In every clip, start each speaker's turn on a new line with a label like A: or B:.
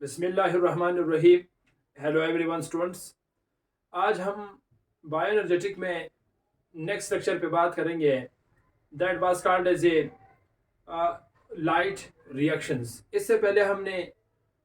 A: बिस्मिल्लाहिर्रहमानिर्रहीम। Hello everyone students, आज हम बायोएनर्जेटिक में नेक्स्ट लेक्चर पे बात करेंगे that was called as a light reactions. इससे पहले हमने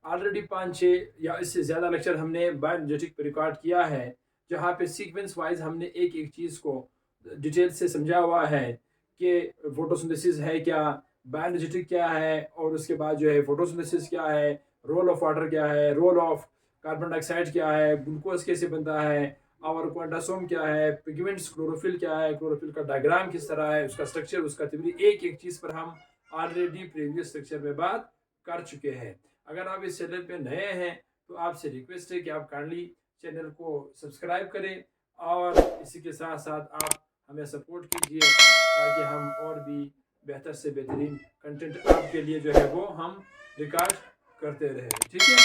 A: ऑलरेडी 5-6 या इससे ज़्यादा लेक्चर हमने बायोएनर्जेटिक पे रिकॉर्ड किया है, जहाँ पे सीक्वेंस वाइज हमने एक एक चीज़ को डिटेल से समझा हुआ है कि फोटोसिंथेसिस है क्या, बायोएनर्जेटिक क्या है, और उसके बाद जो है फोटोसिंथेसिस क्या है, रोल ऑफ वाटर क्या है, रोल ऑफ कार्बन डाइऑक्साइड क्या है, ग्लूकोज कैसे बनता है, और क्वांटासोम क्या है, पिगमेंट्स क्लोरोफिल क्या है, क्लोरोफिल का डायग्राम किस तरह है, उसका स्ट्रक्चर, उसका थ्योरी, एक एक चीज़ पर हम ऑलरेडी प्रीवियस लेक्चर में बात कर चुके हैं। अगर आप इस चैनल पे नए हैं तो आपसे रिक्वेस्ट है कि आप काइंडली चैनल को सब्सक्राइब करें और इसी के साथ साथ आप हमें सपोर्ट कीजिए ताकि हम और भी बेहतर से बेहतरीन कंटेंट आपके लिए जो है वो हम रिकॉर्ड करते रहें। ठीक है,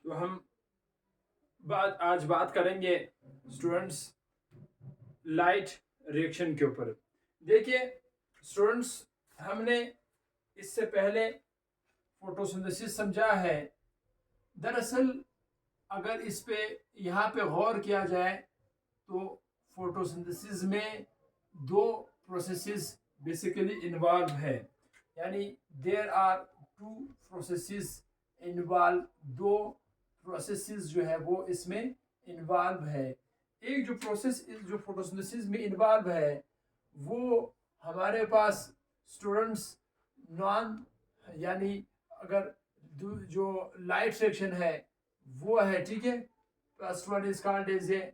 A: तो हम आज बात करेंगे स्टूडेंट्स लाइट रिएक्शन के ऊपर। देखिए स्टूडेंट्स, हमने इससे पहले फोटोसिंथेसिस समझा है। दरअसल अगर इस पे यहाँ पे गौर किया जाए तो फोटोसिंथेसिस में दो प्रोसेसेस बेसिकली इन्वॉल्व है, यानी there are two processes involve, दो प्रोसेसेस जो है वो इसमें इन्वॉल्व है। एक जो प्रोसेस जो फोटोसिंथेसिस में इन्वॉल्व है वो हमारे पास स्टूडेंट्स नॉन, यानी अगर जो लाइट सेक्शन है वो है, ठीक है, first one is called as a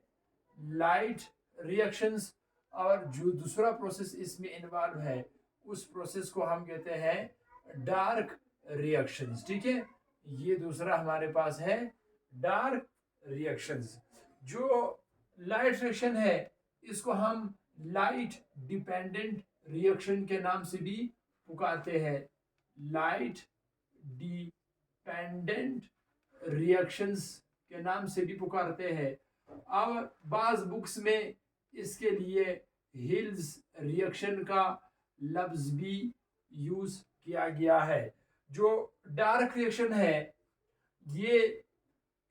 A: light reactions, और जो दूसरा प्रोसेस इसमें इन्वॉल्व है उस प्रोसेस को हम कहते हैं डार्क रिएक्शंस। ठीक है, ये दूसरा हमारे पास है डार्क रिएक्शंस। जो लाइट रिएक्शन है इसको हम लाइट डिपेंडेंट रिएक्शन के नाम से भी पुकारते हैं, लाइट डिपेंडेंट रिएक्शंस के नाम से भी पुकारते हैं। और बाज बुक्स में इसके लिए हिल्स रिएक्शन का लफ्ज भी यूज किया गया है। जो डार्क रिएक्शन है ये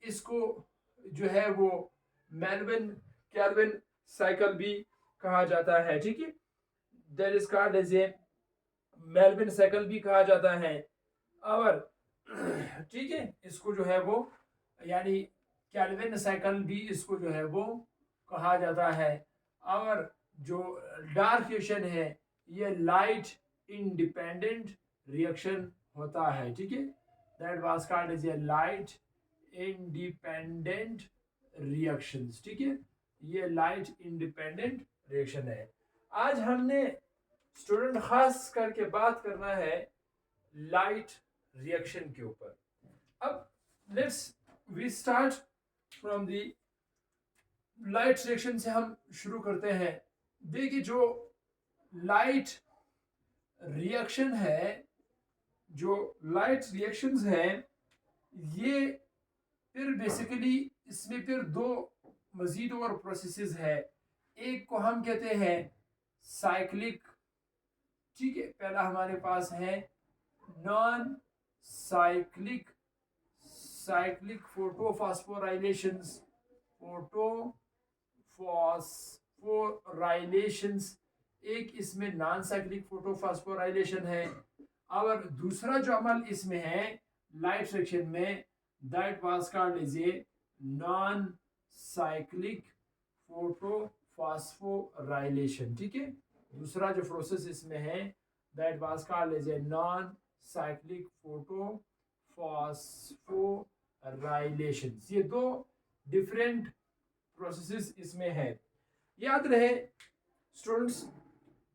A: इसको जो है वो मेल्विन केल्विन साइकिल भी कहा जाता है। ठीक है, that is called as a Melvin cycle भी कहा जाता है। और ठीक है, इसको जो है वो यानी केल्विन साइकिल भी इसको जो है वो कहा जाता है। और जो डार्क रिएक्शन है ये लाइट इंडिपेंडेंट रिएक्शन होता है। ठीक है, that was called as a light independent reactions. ठीक है, ये लाइट इंडिपेंडेंट रिएक्शन है। आज हमने स्टूडेंट खास करके बात करना है लाइट रिएक्शन के ऊपर। अब let's we start from the light reaction से हम शुरू करते हैं। देखिए जो लाइट रिएक्शन है, जो लाइट रिएक्शंस है ये फिर बेसिकली इसमें फिर दो मजीद और प्रोसेसेस है। एक को हम कहते हैं साइक्लिक, ठीक है, पहला हमारे पास है नॉन साइक्लिक, साइक्लिक फोटोफॉस्फोराइलेशंस, फोटोफॉस्फोराइलेशंस, एक इसमें नॉन साइक्लिक फोटोफॉस्फोराइलेशन है। और दूसरा जो अमल इसमें है लाइट रिएक्शन में, that was called as a non cyclic photophosphorylation. ठीक है, दूसरा जो प्रोसेस इसमें है that was called as a non cyclic photophosphorylation. ये दो डिफरेंट प्रोसेसेस इसमें है। याद रहे स्टूडेंट्स,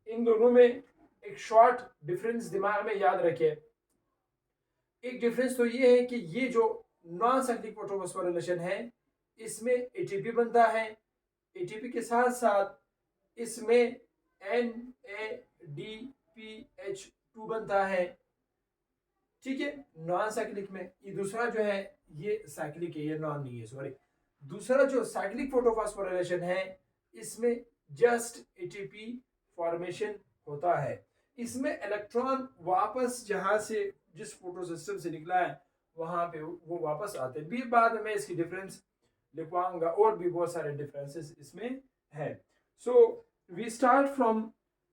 A: इन दोनों में एक शॉर्ट डिफरेंस दिमाग में याद रखें। एक डिफरेंस तो ये है कि ये जो नॉन साइक्लिक फोटोफॉस्फोराइलेशन है इसमें एटीपी बनता है, एटीपी के साथ साथ इसमें NADPH2 बनता है। ठीक है, नॉन साइक्लिक में। ये दूसरा जो है ये साइक्लिक है, ये नॉन नहीं है, सॉरी। दूसरा जो साइक्लिक फोटोफॉस्फोराइलेशन है, इसमें जस्ट एटीपी फॉर्मेशन होता है। इसमें इलेक्ट्रॉन वापस जहां से जिस फोटो सिस्टम से निकला है वहां पे वो वापस आते हैं। भी बाद में इसकी डिफरेंस लिखवाऊंगा, और भी बहुत सारे डिफरेंसेस इसमें है। So we start from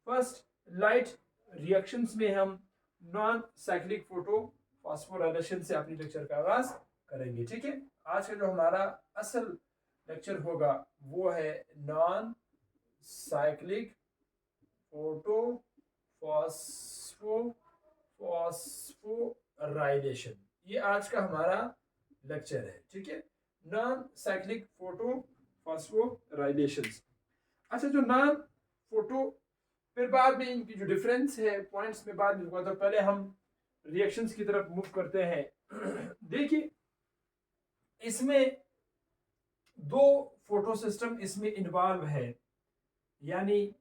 A: first light reactions में हम नॉन साइक्लिक फोटो फॉस्फोराइलेशन से अपनी लेक्चर का आगाज करेंगे। ठीक है, आज का जो हमारा असल लेक्चर होगा वो है नॉन साइक्लिक फोटो फॉस्फोराइलेशन। ये आज का हमारा लेक्चर है। ठीक है, नॉन साइक्लिक फोटो फॉस्फोराइलेशन। अच्छा, जो नॉन फोटो, फिर बाद में इनकी जो डिफरेंस है पॉइंट्स में बाद में होगा, तो पहले हम रिएक्शंस की तरफ मूव करते हैं। देखिए, इसमें दो फोटो सिस्टम इसमें इन्वॉल्व है, यानी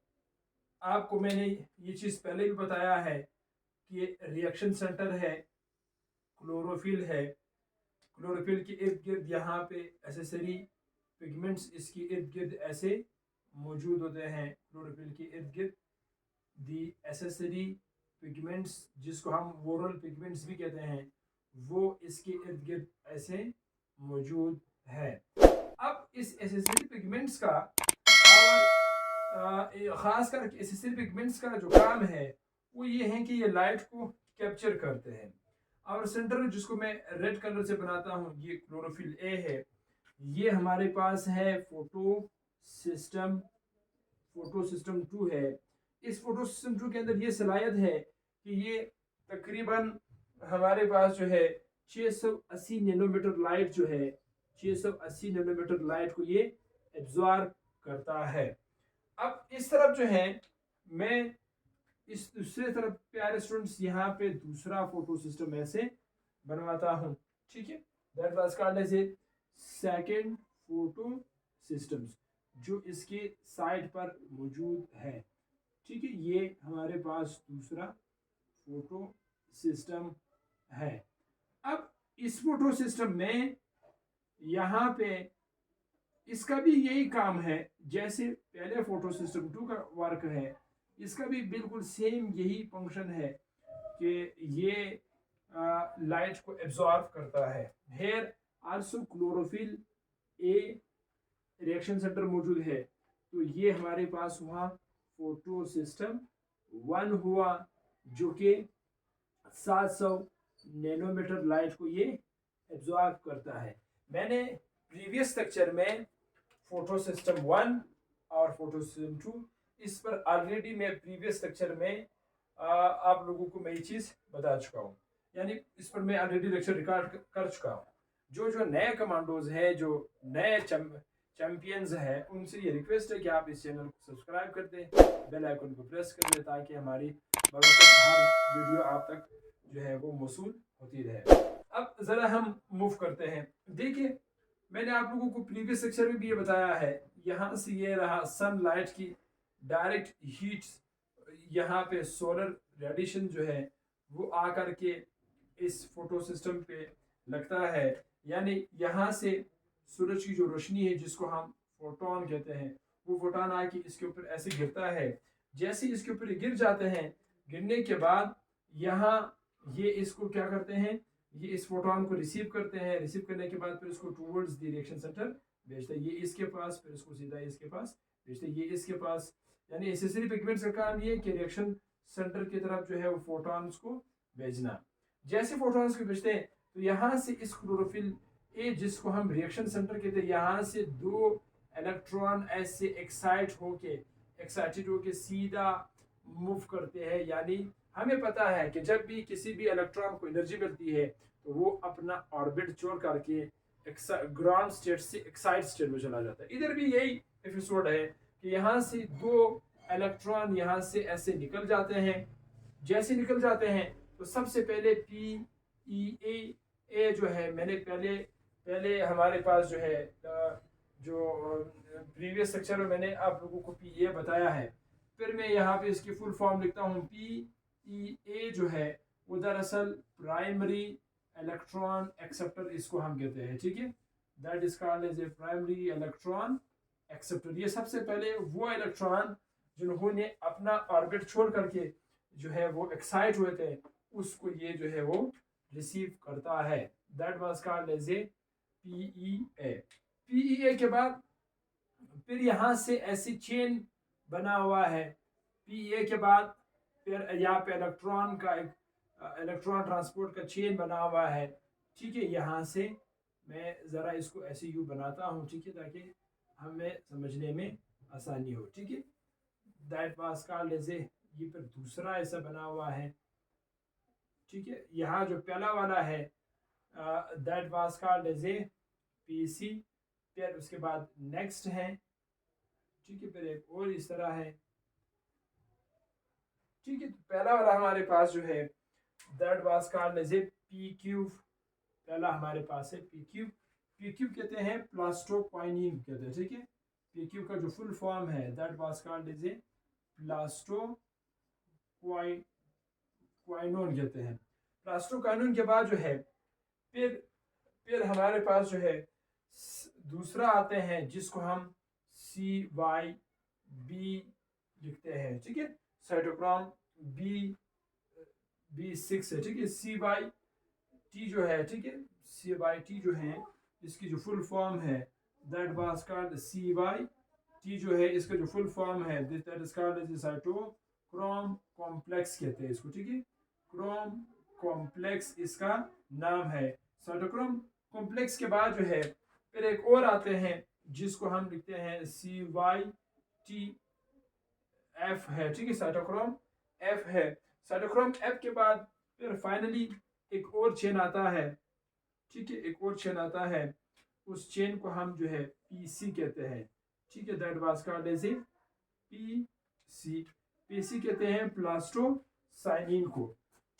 A: आपको मैंने ये चीज पहले भी बताया है कि रिएक्शन सेंटर है, क्लोरोफिल है। क्लोरोफिल के इर्द गिर्द यहाँ पे एसेसरी पिगमेंट्स इसके इर्द गिर्द ऐसे मौजूद होते हैं। क्लोरोफिल के इर्द गिर्द दी एसेसरी पिगमेंट्स, जिसको हम वोरल पिगमेंट्स भी कहते हैं, वो इसके इर्द गिर्द ऐसे मौजूद है। अब इस एसेसरी पिगमेंट्स का और ख़ास कर एसेसरी पिगमेंट्स का जो काम है वो ये है कि ये लाइट को कैप्चर करते हैं। और सेंटर जिसको मैं रेड कलर से बनाता हूँ, ये क्लोरोफिल ए है। ये हमारे पास है फोटो सिस्टम 2 है। इस फोटो सिस्टम 2 के अंदर ये सलाहियत है कि ये तकरीबन हमारे पास जो है 680 नैनोमीटर लाइट जो है, 680 नैनोमीटर लाइट को ये एब्जॉर्ब करता है। अब इस तरफ जो है, मैं इस दूसरे तरफ प्यारे स्टूडेंट्स यहाँ पे दूसरा फोटो सिस्टम ऐसे बनवाता हूँ। ठीक है, that was called as a second photo systems, जो इसके साइड पर मौजूद है। ठीक है, ये हमारे पास दूसरा फोटो सिस्टम है। अब इस फोटो सिस्टम में यहाँ पे इसका भी यही काम है जैसे पहले फोटो सिस्टम 2 का वर्क है। इसका भी बिल्कुल सेम यही फंक्शन है कि ये लाइट को एब्जॉर्ब करता है। Here also chlorophyll a reaction centre मौजूद है, तो ये हमारे पास वहाँ फोटो सिस्टम 1 हुआ, जो कि 700 नैनोमीटर लाइट को ये एब्जॉर्ब करता है। मैंने प्रीवियस लेक्चर में फोटो सिस्टम 1 और फोटो सिस्टम 2, इस पर ऑलरेडी मैं प्रीवियस लेक्चर में आप लोगों को मैं ये चीज़ बता चुका हूँ, यानी इस पर मैं ऑलरेडी लेक्चर रिकॉर्ड कर चुका हूँ। जो नए कमांडोज हैं, जो नए चैंपियंस हैं, उनसे ये रिक्वेस्ट है कि आप इस चैनल को सब्सक्राइब कर दें, बेल आइकन को प्रेस कर दें, ताकि हमारी हर वीडियो आप तक जो है वो मौसूल होती रहे। अब ज़रा हम मूव करते हैं। देखिए, मैंने आप लोगों को प्रीवियस लेक्चर में भी ये बताया है, यहाँ से ये रहा सनलाइट की डायरेक्ट हीट, यहाँ पे सोलर रेडिएशन जो है वो आकर के इस फोटो सिस्टम पे लगता है, यानी यहाँ से सूरज की जो रोशनी है जिसको हम फोटोन कहते हैं, वो फोटोन आके इसके ऊपर ऐसे गिरता है। जैसे इसके ऊपर गिर जाते हैं, गिरने के बाद यहाँ ये इसको क्या करते हैं, ये इस फोटोन को रिसीव करते हैं। रिसीव करने के बाद फिर इसको टूवर्ड्स द रिएक्शन सेंटर भेजते हैं, ये इसके पास, फिर इसको सीधा इसके पास भेजते हैं, ये इसके पास। यानी एसेसरी पिगमेंट्स का काम ये कि रिएक्शन सेंटर की तरफ जो है वो फोटॉन्स को भेजना। जैसे फोटॉन्स को भेजते हैं तो यहाँ से इस क्लोरोफिल ए, जिसको हम रिएक्शन सेंटर कहते हैं, यहाँ से 2 इलेक्ट्रॉन ऐसे एक्साइटेड होके सीधा मूव करते हैं। यानी हमें पता है कि जब भी किसी भी इलेक्ट्रॉन को एनर्जी मिलती है तो वो अपना ऑर्बिट छोड़ करके ग्राउंड स्टेट से एक्साइट स्टेट में चला जाता है। इधर भी यही एपिसोड है कि यहाँ से 2 इलेक्ट्रॉन यहाँ से ऐसे निकल जाते हैं। जैसे निकल जाते हैं तो सबसे पहले PeA जो है, मैंने पहले हमारे पास जो है जो प्रीवियस लेक्चर में मैंने आप लोगों को PeA बताया है। फिर मैं यहाँ पे इसकी फुल फॉर्म लिखता हूँ। PeA जो है वो दरअसल प्राइमरी इलेक्ट्रॉन एक्सेप्टर इसको हम कहते हैं। ठीक है, that is called as a primary electron acceptor. ये सबसे पहले वो इलेक्ट्रॉन जिन्होंने अपना ऑर्बिट छोड़ करके जो है वो एक्साइट हुए थे, उसको ये जो है वो रिसीव करता है। That was called as a PEA. PEA के बाद फिर यहाँ से ऐसी चेन बना हुआ है। पीईए के बाद फिर यहाँ पे इलेक्ट्रॉन का एक इलेक्ट्रॉन ट्रांसपोर्ट का चेन बना हुआ है। ठीक है, यहाँ से मैं ज़रा इसको ऐसे यू बनाता हूँ, ठीक है, ताकि हमें समझने में आसानी हो। ठीक है, that was called as a, ये फिर दूसरा ऐसा बना हुआ है। ठीक है, यहाँ जो पहला वाला है that was called as a PC. फिर उसके बाद नेक्स्ट है। ठीक है, फिर एक और इस तरह है। ठीक है, तो पहला वाला हमारे पास जो है that was called as a P cube. पहला हमारे पास है पी क्यूब। पी क्यूब कहते हैं प्लास्टोक्वाइनिन कहते हैं। ठीक है, पी क्यूब का जो फुल फॉर्म है that was called as a plastoquinone कहते हैं। प्लास्टोक्वाइनोन के बाद जो है फिर हमारे पास जो है दूसरा आते हैं जिसको हम CYB लिखते हैं। ठीक है, साइटोक्रोम B6 है। ठीक है, CYT जो है, ठीक है, CYT जो है इसकी जो फुल फॉर्म है दैट वाज कॉल्ड CYT जो है इसका जो फुल फॉर्म है that is called as cytochrome complex कहते हैं इसको। ठीक है, क्रोम कॉम्प्लेक्स इसका नाम है। साइटोक्रोम कॉम्प्लेक्स के बाद जो है फिर एक और आते हैं जिसको हम लिखते हैं CYTF है। ठीक है, साइटोक्रोम F है। साइटोक्रोम F के बाद फिर फाइनली एक और चेन आता है। ठीक है, एक और चेन आता है, उस चेन को हम जो है PC कहते हैं। ठीक है, that was called as a PC कहते हैं प्लास्टोसाइनिन को।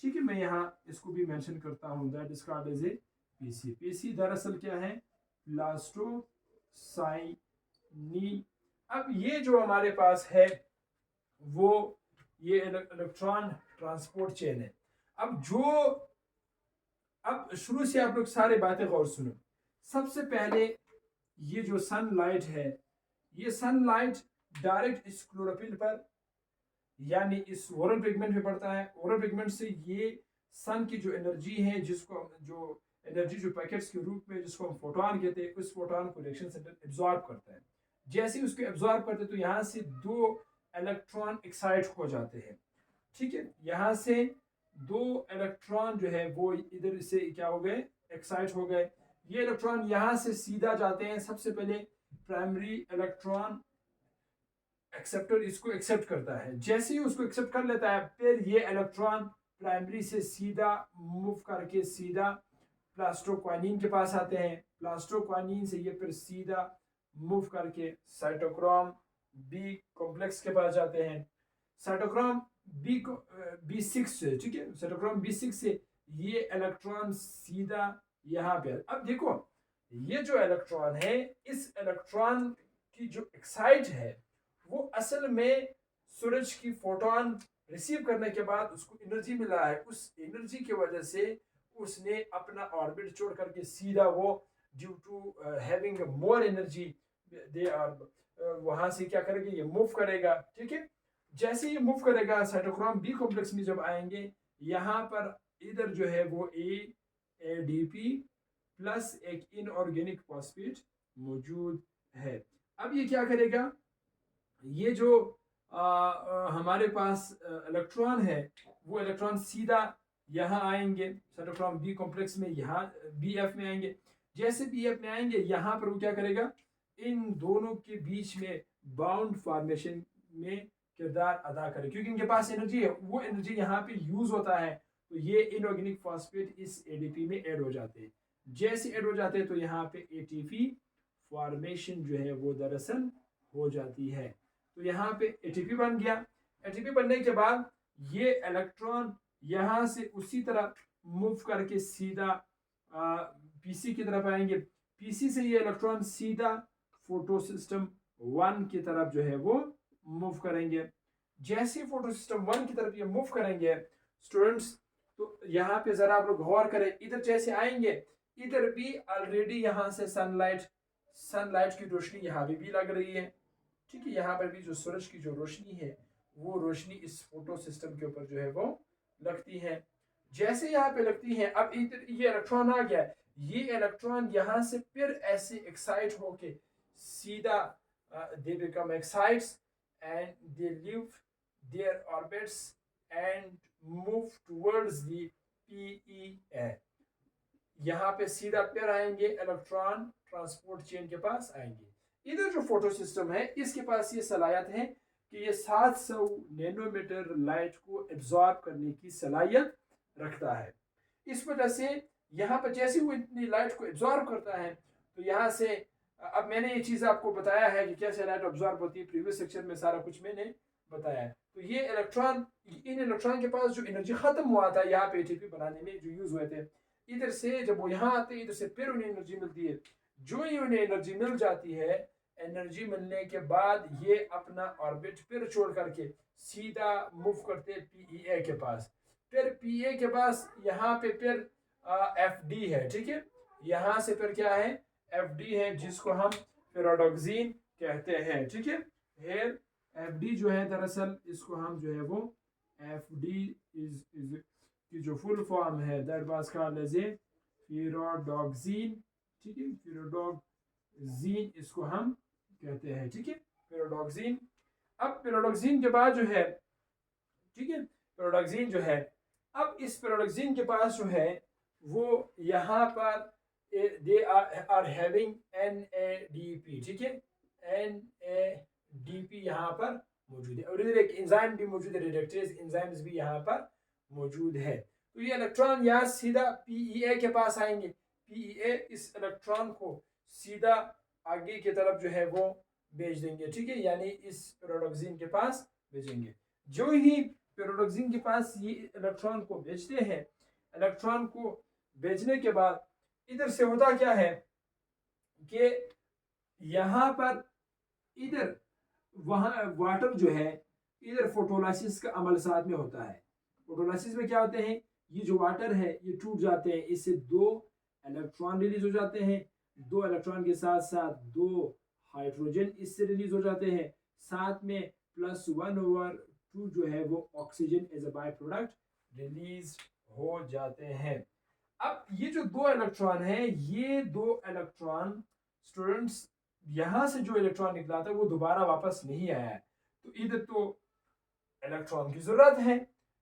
A: ठीक है, मैं यहाँ इसको भी मेंशन करता हूँ that is called as a PC दरअसल क्या है, प्लास्टोसाइनिन। अब ये जो हमारे पास है वो ये इलेक्ट्रॉन ट्रांसपोर्ट चेन है। अब शुरू से आप लोग सारे बातें गौर सुनो। सबसे पहले ये जो सनलाइट है, ये सनलाइट डायरेक्ट इस क्लोरोफिल पर यानी इस ओरल पिगमेंट में पड़ता है। ओरल पिगमेंट से ये सन की जो एनर्जी है, जिसको जो एनर्जी जो पैकेट्स के रूप में जिसको हम फोटोन कहते हैं, उस फोटोन को रिएक्शन सेंटर एब्जॉर्ब करता है। जैसे ही उसको एब्जॉर्ब करते हैं तो यहाँ से 2 इलेक्ट्रॉन एक्साइट हो जाते हैं। ठीक है, यहाँ से 2 इलेक्ट्रॉन जो है वो इधर से क्या हो गए, एक्साइट हो गए। ये इलेक्ट्रॉन यहाँ से सीधा जाते हैं। सबसे पहले प्राइमरी इलेक्ट्रॉन एक्सेप्टर इसको एक्सेप्ट करता है। जैसे ही उसको एक्सेप्ट कर लेता है फिर ये इलेक्ट्रॉन प्राइमरी से सीधा मूव करके सीधा प्लास्टोक्वानिन के पास आते हैं। प्लास्टोक्वानिन से ये फिर सीधा मूव करके साइटोक्रोम B कॉम्प्लेक्स के पास जाते हैं। साइटोक्रोम B6 से, ठीक है, साइटोक्रोम B6 से ये इलेक्ट्रॉन सीधा यहाँ पे। अब देखो ये जो इलेक्ट्रॉन है, इस इलेक्ट्रॉन की जो एक्साइट है वो असल में सूरज की फोटोन रिसीव करने के बाद उसको एनर्जी मिला है। उस एनर्जी की वजह से उसने अपना ऑर्बिट छोड़ करके सीधा वो due to having more energy they वहां से क्या करेगा, ये मूव करेगा। ठीक है, जैसे ये मूव करेगा साइटोक्रोम B कॉम्प्लेक्स में जब आएंगे, यहाँ पर इधर जो है वो ADP प्लस एक इनऑर्गेनिक फॉस्फेट मौजूद है। अब ये क्या करेगा, ये जो हमारे पास इलेक्ट्रॉन है वो इलेक्ट्रॉन सीधा यहाँ आएंगे साइटोक्रोम B कॉम्प्लेक्स में, यहाँ BF में आएंगे। जैसे BF में आएंगे यहाँ पर वो क्या करेगा, इन दोनों के बीच में बाउंड फॉर्मेशन में किरदार अदा करे, क्योंकि इनके पास एनर्जी है, वो एनर्जी यहाँ पे यूज होता है। तो ये इनऑर्गेनिक फॉस्फेट इस ADP में ऐड हो जाते हैं। जैसे ऐड हो जाते हैं तो यहाँ पे ATP फॉर्मेशन जो है वो दरअसल हो जाती है। तो यहाँ पे ATP बन गया। ATP बनने के बाद ये इलेक्ट्रॉन यहाँ से उसी तरह मूव करके सीधा PC की तरफ आएंगे। PC से ये इलेक्ट्रॉन सीधा फोटो सिस्टम 1 की तरफ जो है वो मूव करेंगे। जैसे फोटो सिस्टम 1 की तरफ ये मूव करेंगे स्टूडेंट्स, तो यहाँ पे जरा आप लोग गौर करें, इधर जैसे आएंगे इधर भी ऑलरेडी यहाँ से सनलाइट की रोशनी यहाँ भी लग रही है, ठीक है। यहाँ पर भी जो सूरज की जो रोशनी है वो रोशनी इस फोटो सिस्टम के ऊपर जो है वो लगती है। जैसे यहाँ पे लगती है, अब इधर ये इलेक्ट्रॉन आ गया, ये इलेक्ट्रॉन यहाँ से फिर ऐसे एक्साइट होके सीधा they become excites and they leave their orbits and move towards the PEA। यहाँ पे सीधा फिर आएंगे, इलेक्ट्रॉन ट्रांसपोर्ट चेन के पास आएंगे। इधर जो फोटो सिस्टम है इसके पास ये सलाहियत है कि ये 700 नैनोमीटर लाइट को एब्जॉर्ब करने की सलाहियत रखता है। इस वजह से यहाँ पर जैसे वो इतनी लाइट को एब्जॉर्ब करता है तो यहाँ से, अब मैंने ये चीज़ आपको बताया है कि कैसे लाइट एब्जॉर्ब होती है, प्रीवियस सेक्शन में सारा कुछ मैंने बताया है। तो ये इलेक्ट्रॉन, इन इलेक्ट्रॉन के पास जो एनर्जी खत्म हुआ था यहाँ पे ATP बनाने में जो यूज हुए थे, इधर से जब वो यहाँ आते हैं इधर से फिर उन्हें एनर्जी मिलती है। जो ही उन्हें एनर्जी मिल जाती है, एनर्जी मिलने के बाद ये अपना ऑर्बिट फिर छोड़ करके सीधा मूव करते हैं PEA के पास। फिर PEA के पास यहाँ पे फिर FD है, ठीक है। यहाँ से फिर क्या है, FD है जिसको हम फेरोडोक्सिन कहते हैं, ठीक है। हेयर FD जो है दरअसल इसको हम जो है वो FD इज की जो फुल फॉर्म है that was called as a ferredoxin, ठीक है। फेरोडोक्सिन इसको हम कहते हैं, ठीक है, फेरोडोक्सिन। अब फेरोडोक्सिन के बाद जो है, ठीक है, फेरोडोक्सिन जो है, अब इस फेरोडोक्सिन के पास जो है वो यहाँ पर दे आर हैविंग NADP, ठीक है, NADP यहाँ पर मौजूद है। और इधर एक एंजाइम भी मौजूद है, रिडक्टेज एंजाइम्स भी यहाँ पर मौजूद है। तो ये इलेक्ट्रॉन यहाँ सीधा PEA के पास आएंगे, PEA इस इलेक्ट्रॉन को सीधा आगे की तरफ जो है वो भेज देंगे, ठीक है, यानी इस फेरोडोक्सिन के पास भेजेंगे। जो ही फेरोडोक्सिन के पास ये इलेक्ट्रॉन को भेजते हैं, इलेक्ट्रॉन को भेजने के बाद इधर से होता क्या है कि यहाँ पर इधर वहाँ वाटर जो है, इधर फोटोलाइसिस का अमल साथ में होता है। फोटोलाइसिस में क्या होते हैं, ये जो वाटर है ये टूट जाते हैं, इससे 2 इलेक्ट्रॉन रिलीज हो जाते हैं, 2 इलेक्ट्रॉन के साथ साथ 2 हाइड्रोजन इससे रिलीज हो जाते हैं, साथ में +1/2 जो है वो oxygen as a by product release हो जाते हैं। अब ये जो 2 इलेक्ट्रॉन है, ये 2 इलेक्ट्रॉन स्टूडेंट्स, यहां से जो इलेक्ट्रॉन निकला था वो दोबारा वापस नहीं आया है। तो इधर तो इलेक्ट्रॉन की जरूरत है,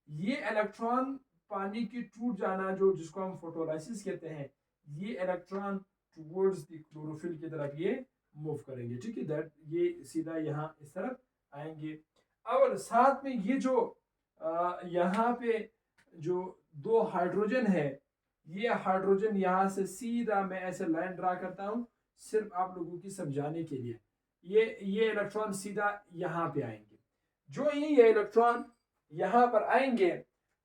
A: ये इलेक्ट्रॉन पानी की टूट जाना जो जिसको हम फोटोलाइसिस कहते हैं, ये इलेक्ट्रॉन टुवर्ड्स द क्लोरोफिल की तरफ ये मूव करेंगे, ठीक है, दैट ये सीधा यहाँ इस तरफ आएंगे। और साथ में ये जो यहाँ पे जो 2 हाइड्रोजन है, ये हाइड्रोजन यहाँ से सीधा मैं ऐसे लाइन ड्रा करता हूँ सिर्फ आप लोगों की समझाने के लिए। ये इलेक्ट्रॉन सीधा यहाँ पे आएंगे। जो ही ये इलेक्ट्रॉन यहाँ पर आएंगे,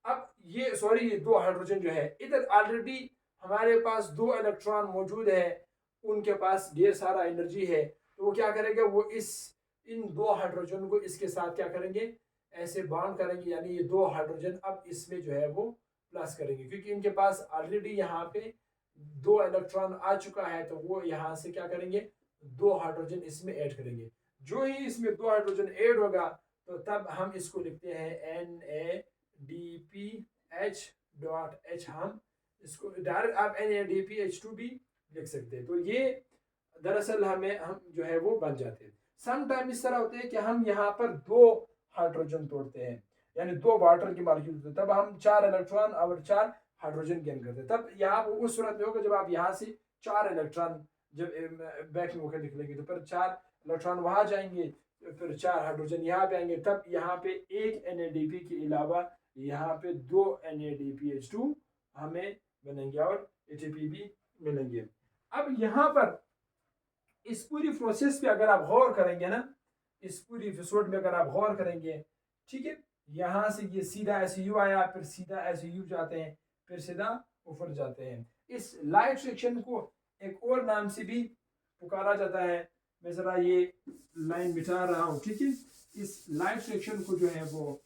A: अब ये सॉरी ये 2 हाइड्रोजन जो है, इधर ऑलरेडी हमारे पास 2 इलेक्ट्रॉन मौजूद है, उनके पास ढेर सारा एनर्जी है, तो वो क्या करेंगे, वो इन 2 हाइड्रोजन को इसके साथ क्या करेंगे, ऐसे बाउंड करेंगे, यानी ये 2 हाइड्रोजन अब इसमें जो है वो प्लस करेंगे, क्योंकि इनके पास ऑलरेडी यहाँ पे 2 इलेक्ट्रॉन आ चुका है, तो वो यहाँ से क्या करेंगे, 2 हाइड्रोजन इसमें ऐड करेंगे। जो ही इसमें 2 हाइड्रोजन ऐड होगा तो तब हम इसको लिखते हैं NADPH.H, हम इसको डायरेक्ट आप NADPH2 भी लिख सकते हैं। तो ये दरअसल हम जो है वो बन जाते हैं। सम टाइम इस तरह होते हैं कि हम यहाँ पर 2 हाइड्रोजन तोड़ते हैं, यानी 2 वाटर की मॉलिक्यूल होते हैं, तब हम 4 इलेक्ट्रॉन और 4 हाइड्रोजन गेन करते हैं। तब यहाँ उस सूरत में होगा जब आप यहाँ से 4 इलेक्ट्रॉन जब बैक में होकर निकलेंगे, तो फिर 4 इलेक्ट्रॉन वहां जाएंगे, फिर 4 हाइड्रोजन यहाँ पे आएंगे, तब यहाँ पे एक NADP के अलावा यहाँ पे 2 NADPH2 हमें बनेंगे और ATP भी मिलेंगे। अब यहाँ पर इस पूरी प्रोसेस पे अगर आप गौर करेंगे ना, इस पूरी एपिसोड में अगर आप गौर करेंगे, ठीक है, यहाँ से ये सीधा SU आया, फिर सीधा SU जाते हैं, फिर सीधा ऊपर जाते हैं। इस लाइट सेक्शन को एक और नाम से भी पुकारा जाता है, मैं जरा ये लाइन मिटा रहा हूँ, ठीक है। इस लाइट सेक्शन को जो है वो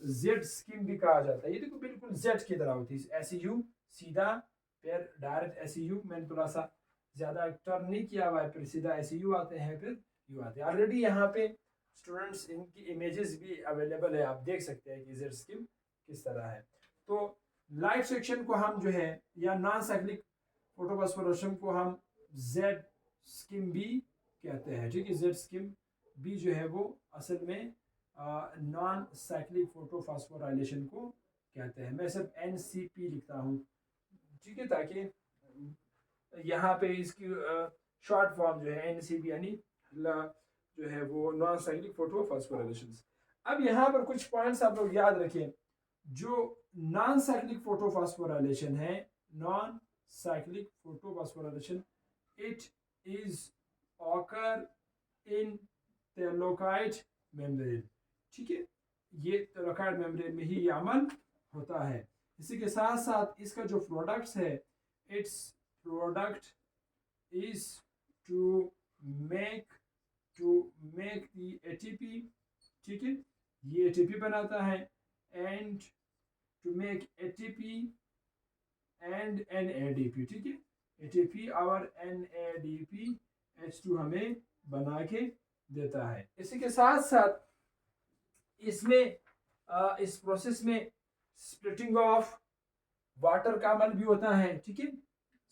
A: Z स्कीम भी कहा जाता है। ये देखो बिल्कुल Z की तरह होती है, SU सीधा फिर डायरेक्ट SEU, मैंने थोड़ा सा ज़्यादा टर्न नहीं किया हुआ है, फिर सीधा SEU आते हैं, फिर यू आते हैं। ऑलरेडी यहाँ पे स्टूडेंट्स इनकी इमेजेस भी अवेलेबल है, आप देख सकते हैं कि जेड स्किम किस तरह है। तो लाइट सेक्शन को हम जो है या नॉन साइक्लिक फोटोफॉस्फोरेशन को हम जेड स्किम भी कहते हैं, ठीक है। जेड स्किम भी जो है वो असल में नॉन साइक्लिक फोटोफॉस्फोराइलेशन को कहते हैं। मैं सिर्फ NCP लिखता हूँ, ठीक है, ताकि यहाँ पे इसकी शॉर्ट फॉर्म जो है NCP यानी जो है वो नॉन साइक्लिक फोटोफॉस्फोराइलेशन। अब यहाँ पर कुछ पॉइंट्स आप लोग याद रखें। जो नॉन साइक्लिक फोटोफॉस्फोराइलेशन है, non cyclic photophosphorylation, it is occur in thylakoid membrane, ठीक है। ये थैलेकोइड मेम्ब्रेन में ही ये अमल होता है। इसी के साथ साथ इसका जो प्रोडक्ट्स है, its product is to make the ATP, ठीक है, ये ATP बनाता है, and to make ATP and NADP, ठीक है। ATP और NADP H2 हमें बना के देता है। इसी के साथ साथ इसमें इस प्रोसेस में स्प्लिटिंग ऑफ वाटर का अमल भी होता है, ठीक है।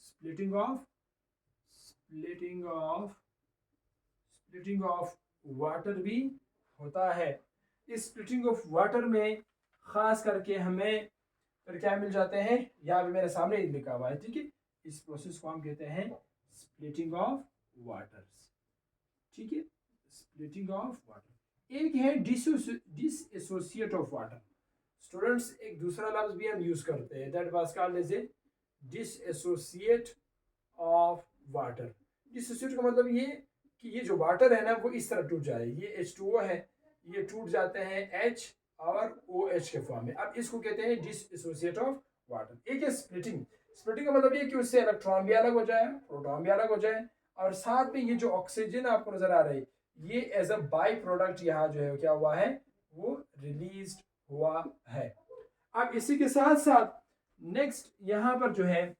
A: स्प्लिटिंग ऑफ वाटर भी होता है। इस स्प्लिटिंग ऑफ वाटर में खास करके हमें फिर क्या मिल जाते हैं, यहाँ पे मेरे सामने लिखा हुआ है, ठीक है। इस प्रोसेस को हम कहते हैं स्प्लिटिंग ऑफ वाटर्स, ठीक है, स्प्लिटिंग ऑफ वाटर। एक है डिसएसोसिएट ऑफ वाटर। स्टूडेंट्स, एक दूसरा लफ्ज भी हम यूज करते हैं, that was called as a dissociate of water. Dissociate का मतलब ये कि ये जो वाटर है ना वो इस तरह टूट जाए, ये H2O है, ये टूट जाते हैं H और OH के फॉर्म में। अब इसको कहते हैं डिसएसोसिएट ऑफ वाटर। एक है स्प्लिटिंग। स्प्लिटिंग का मतलब ये कि उससे इलेक्ट्रॉन भी अलग हो जाए, प्रोटॉन भी अलग हो जाए, और साथ में ये जो ऑक्सीजन आपको नजर आ रही है, ये एज अ बाई प्रोडक्ट यहाँ जो है क्या हुआ है, वो रिलीज हुआ है। अब इसी के साथ साथ नेक्स्ट यहाँ पर जो है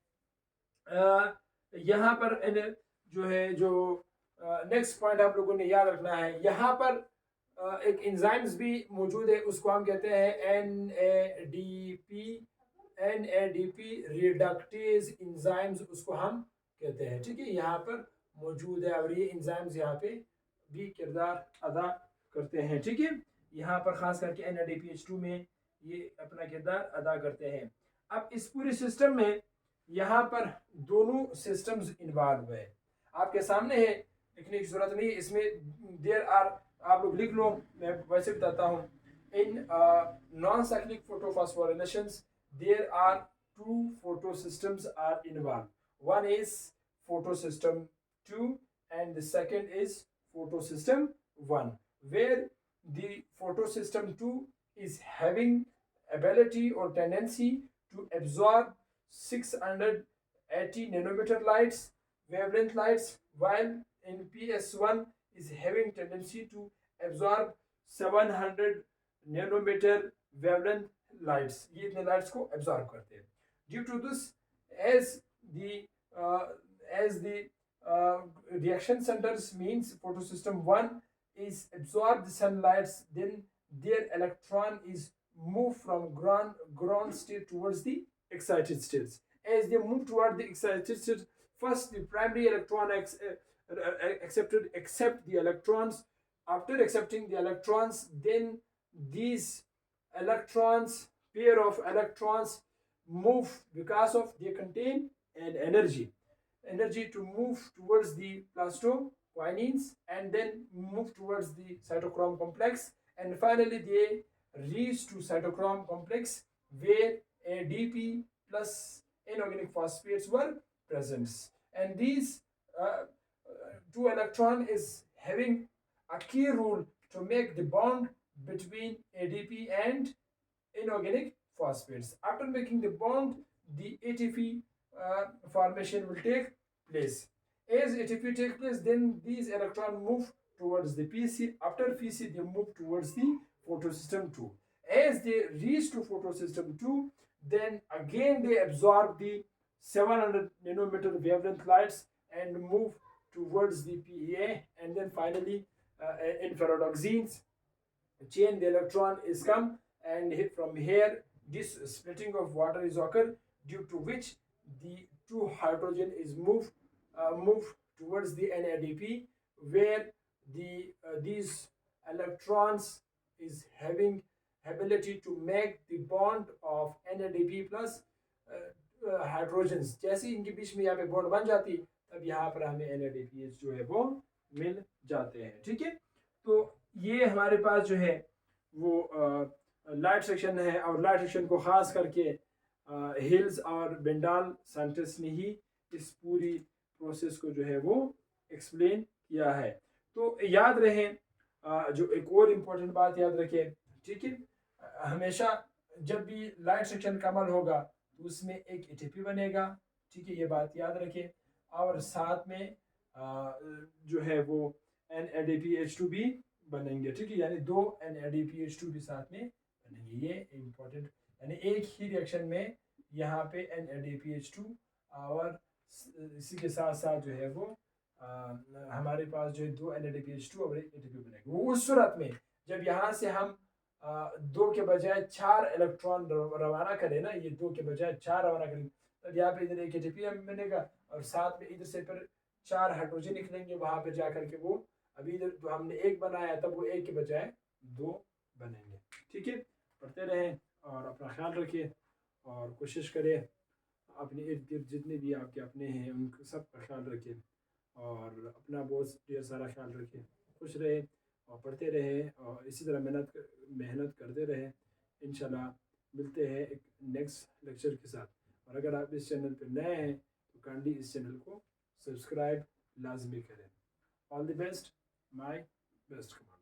A: यहाँ पर जो है जो नेक्स्ट पॉइंट आप लोगों ने याद रखना है, यहाँ पर एक एंजाइम्स भी मौजूद है, उसको हम कहते हैं NADP रिडक्टेज एंजाइम्स, उसको हम कहते हैं, ठीक है। यहाँ पर मौजूद है और ये एंजाइम्स यहाँ पे भी किरदार अदा करते हैं, ठीक है। यहाँ पर खास करके NADPH2 में ये अपना किरदार अदा करते हैं। अब इस पूरे सिस्टम में यहाँ पर दोनों सिस्टम्स इन्वॉल्व है, आपके सामने है, लिखने की जरूरत नहीं, इसमें देयर आर, आप लोग लिख लो, मैं वैसे बताता हूँ। In non cyclic photophosphorylations there are two photo systems are involve, one is photo system 2 and the second is photo system 1, where the photo system 2 is having ability or tendency to absorb 680 nanometer lights, wavelength lights, while in PS1 is having tendency to absorb 700 nanometer wavelength lights, ये इतने lights को absorb करते हैं। Due to this, as the reaction centers means photosystem 1 is absorb the sunlight, then their electron is moved from ground state towards the excited states. As they move toward the excited state, first the primary electron accept the electrons. After accepting the electrons, then these electrons, pair of electrons, move because of they contain an energy to move towards the plastoquinins and then move towards the cytochrome complex, and finally they reach to cytochrome complex where ADP plus inorganic phosphates were present, and these two electron is having a key role to make the bond between ADP and inorganic phosphates. After making the bond, the ATP formation will take place. As ATP takes place, then these electrons move towards the PC. After PC, they move towards the photosystem 2. As they reach to photosystem 2, then again they absorb the 700 nanometer wavelength lights and move towards the PEA, and then finally infrared oxygens chain. The electron is come, and from here this splitting of water is occur, due to which the two hydrogen is move towards the NADP, where these electrons is having ability to make the bond of NADP plus hydrogens. जैसे ही इनके बीच में यहाँ पे bond बन जाती, तब यहाँ पर हमें NADPH जो है वो मिल जाते हैं। ठीक है, तो ये हमारे पास जो है वो लाइट सेक्शन है, और लाइट सेक्शन को ख़ास करके हिल्स और बेंडाल साइंटिस्ट ने ही इस पूरी प्रोसेस को जो है वो एक्सप्लेन किया है। तो याद रहे, जो एक और इम्पोर्टेंट बात याद रखें, ठीक है, हमेशा जब भी लाइट सेक्शन का अमल होगा तो उसमें एक एटीपी बनेगा। ठीक है, ये बात याद रखें, और साथ में जो है वो NADPH2 भी बनेंगे। ठीक है, यानी दो NADPH2 भी साथ में बनेंगे। ये इम्पोर्टेंट, यानी एक ही रिएक्शन में यहाँ पे NADPH2 और इसी के साथ साथ जो है वो हमारे पास जो है दो NADPH2 और एक एटीपी बनेगा। वो उस सूरत में जब यहाँ से हम दो के बजाय 4 इलेक्ट्रॉन रवाना करें ना, ये दो के बजाय 4 रवाना करें, तब यहाँ पे इधर एक एटीपी बनेगा, और साथ में इधर से फिर 4 हाइड्रोजन निकलेंगे वहां पे जाकर के। वो अभी इधर जो हमने एक बनाया, तब वो एक के बजाय 2 बनेंगे। ठीक है, पढ़ते रहें और अपना ख्याल रखिए, और कोशिश करें अपने इर्द गिर्द जितने भी आपके अपने हैं उनका सब का ख्याल रखें, और अपना बहुत ढेर सारा ख्याल रखें। खुश रहें और पढ़ते रहें, और इसी तरह मेहनत करते रहें। इंशाल्लाह मिलते हैं एक नेक्स्ट लेक्चर के साथ। और अगर आप इस चैनल पर नए हैं तो काइंडली इस चैनल को सब्सक्राइब लाजमी करें। All the best, my best command.